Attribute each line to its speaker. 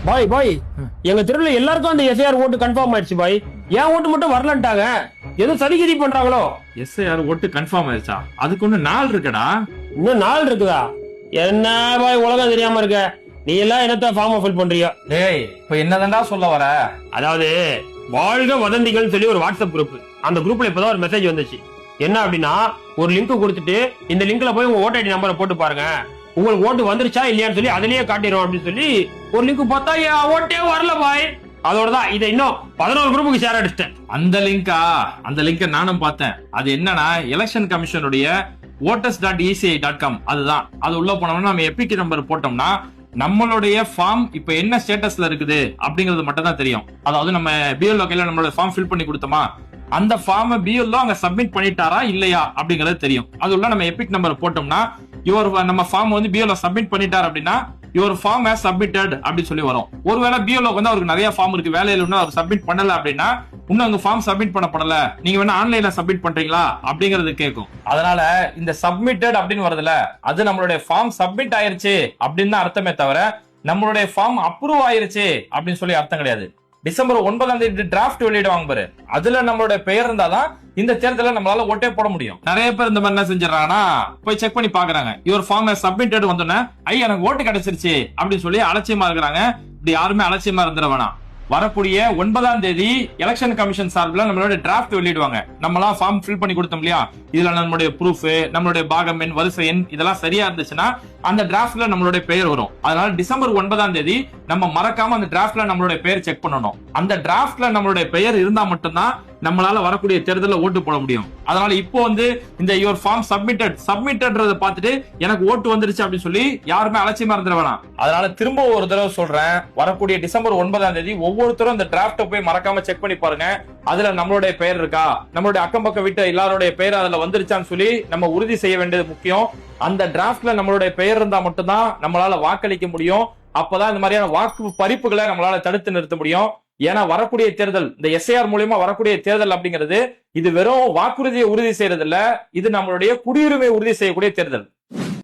Speaker 1: பாய் பாய் எங்க தெருவில் எல்லாருக்கும் அந்த எஸ்ஐஆர் ஓட்டு கன்ஃபார்ம் ஆயிடுச்சு பாய். என் ஓட்டு மட்டும் வரலன்ட்டாங்க. எதுவும் சதிகிதி பண்றாங்களோ?
Speaker 2: எஸ்ஐஆர் ஓட்டு கன்ஃபார்ம் ஆயிடுச்சா? அதுக்கு ஒண்ணு நாள் இருக்குடா.
Speaker 1: இன்னும் நாள் இருக்குதா? என்ன பாய் உலகம் தெரியாம இருக்க? நீ எல்லாம் என்னத்த ஃபார்ம் ஃபில் பண்றியோ?
Speaker 3: டேய் இப்ப என்னதான்டா சொல்ல வர?
Speaker 1: அதாவது வாழ்க வதந்திகள் சொல்லி ஒரு வாட்ஸ்அப் குரூப். அந்த குரூப்ல இப்பதான் ஒரு மெசேஜ் வந்துச்சு. என்ன அப்படின்னா, ஒரு லிங்க் கொடுத்துட்டு இந்த லிங்க்ல போய் உங்க ஓட்டர் ஐடி நம்பரை போட்டு பாருங்க, உங்களுக்கு ஓட்டு வந்துருச்சா இல்லையான்னு சொல்லி அதுலயே காட்டிடும் அப்படின்னு சொல்லி ஒரு லிங்க் பார்த்தா என் ஓட்டே வரல பாய். அதோடதான் இதை இன்னும் 11 குரூப்புக்கு ஷேர் அடிச்சிட்டேன்.
Speaker 2: அந்த லிங்கை நானும் பார்த்தேன். அது என்னன்னா, எலெக்ஷன் கமிஷனுடைய voters.eci.com அதுதான். அது உள்ள போனோம்னா நம்ம எபிக் நம்பர் போட்டோம்னா நம்மளுடைய ஃபார்ம் இப்ப என்ன ஸ்டேட்டஸ்ல இருக்குது அப்படிங்கறது மட்டும் தான் தெரியும். அதாவது நம்ம பிஎல்ஓ கையில நம்மளோட ஃபார்ம் ஃபில் பண்ணி கொடுத்தோமா, அந்த ஃபார்ம் பிஎல்ஓ அங்க சப்மிட் பண்ணிட்டாரா இல்லையா அப்படிங்கறது தெரியும். அது உள்ள நம்ம எபிக் நம்பர் போட்டோம்னா நம்ம ஃபார்ம் வந்து பிஎல்ஓ சப்மிட் பண்ணிட்டார் அப்படின்னா யுவர் ஃபார்ம் ஹஸ் சப்மிட்டட் அப்படின்னு சொல்லி வரும். ஒருவேளை பிஎல்ஓ வந்து அவருக்கு நிறைய ஃபார்ம் இருக்கு, வேலையில இன்னும் அவர் சப்மிட் பண்ணல அப்படின்னா இன்னும் உங்க ஃபார்ம் சப்மிட் பண்ணப்படல, நீங்க வேணா ஆன்லைன்ல சப்மிட் பண்றீங்களா அப்படிங்கறது கேட்கும்.
Speaker 3: அதனால இந்த சப்மிட்டட் அப்படின்னு வருதுல, அது நம்மளுடைய ஃபார்ம் சப்மிட் ஆயிருச்சு அப்படின்னு தான் அர்த்தமே தவிர நம்மளுடைய ஃபார்ம் அப்ரூவ் ஆயிருச்சு அப்படின்னு சொல்லி அர்த்தம் கிடையாது. டிசம்பர் 9 டிராஃப்ட் வெளியிடுவாங்க பாரு, அதுல நம்மளுடைய பெயர் இருந்தாதான் இந்த தேர்தலில் நம்மளால ஓட்டே போட முடியும்.
Speaker 2: நிறைய பேர் இந்த மாதிரி என்ன செஞ்சாங்கன்னா, போய் செக் பண்ணி பாக்குறாங்க, யுவர் ஃபார்ம் சப்மிட்டட் வந்தோன்னே எனக்கு ஓட்டு கிடைச்சிருச்சு அப்படின்னு சொல்லி அலட்சியமா இருக்கிறாங்க. இப்படி யாருமே அலட்சியமா இருந்துட வேணாம். வரக்கூடிய 9 எலெக்ஷன் கமிஷன் சார்பில் நம்மளோட டிராஃப்ட் வெளியிடுவாங்க. நம்மளாம் ஃபார்ம் ஃபில் பண்ணி கொடுத்தோம் இல்லையா, இதுல நம்மளுடைய ப்ரூஃப், நம்மளுடைய பாகம் எண், வரிசை எண் இதெல்லாம் சரியா இருந்துச்சுன்னா அந்த டிராஃப்ட்ல நம்மளுடைய பெயர் வரும். அதனால டிசம்பர் 9 நம்ம மறக்காம அந்த டிராஃப்ட்ல நம்மளுடைய பெயர் செக் பண்ணணும். அந்த டிராஃப்ட்ல நம்மளுடைய பெயர் இருந்தா மட்டும்தான் நம்மளால வரக்கூடிய தேர்தலில் ஓட்டு போட முடியும். அதனால இப்போ வந்து இந்த யுவர் ஃபார்ம் சப்மிட்டட்ன்றத பார்த்துட்டு எனக்கு ஓட்டு வந்துருச்சு அப்படின்னு சொல்லி யாருமே அலட்சியமா இருந்துட வேணாம்.
Speaker 3: அதனால திரும்ப ஒரு தடவை சொல்றேன், வரக்கூடிய டிசம்பர் 9 ஒவ்வொருத்தரும் இந்த டிராஃப்ட போய் மறக்காம செக் பண்ணி பாருங்க. அதுல நம்மளுடைய பெயர் இருக்கா, நம்மளுடைய அக்கம் பக்கம் வீட்டு எல்லாருடைய பெயர் அதுல வந்துருச்சான்னு சொல்லி நம்ம உறுதி செய்ய வேண்டியது முக்கியம். அந்த டிராஃப்ட்ல நம்மளுடைய பெயர் இருந்தா மட்டும்தான் நம்மளால வாக்களிக்க முடியும். அப்பதான் இந்த மாதிரியான வாக்கு பறிப்புகளை நம்மளால தடுத்து நிறுத்த முடியும். ஏன்னா வரக்கூடிய தேர்தல், இந்த எஸ்ஐஆர் மூலியமா வரக்கூடிய தேர்தல் அப்படிங்கிறது இது வெறும் வாக்குறுதியை உறுதி செய்யறது இல்ல, இது நம்மளுடைய குடியுரிமை உறுதி செய்யக்கூடிய தேர்தல்.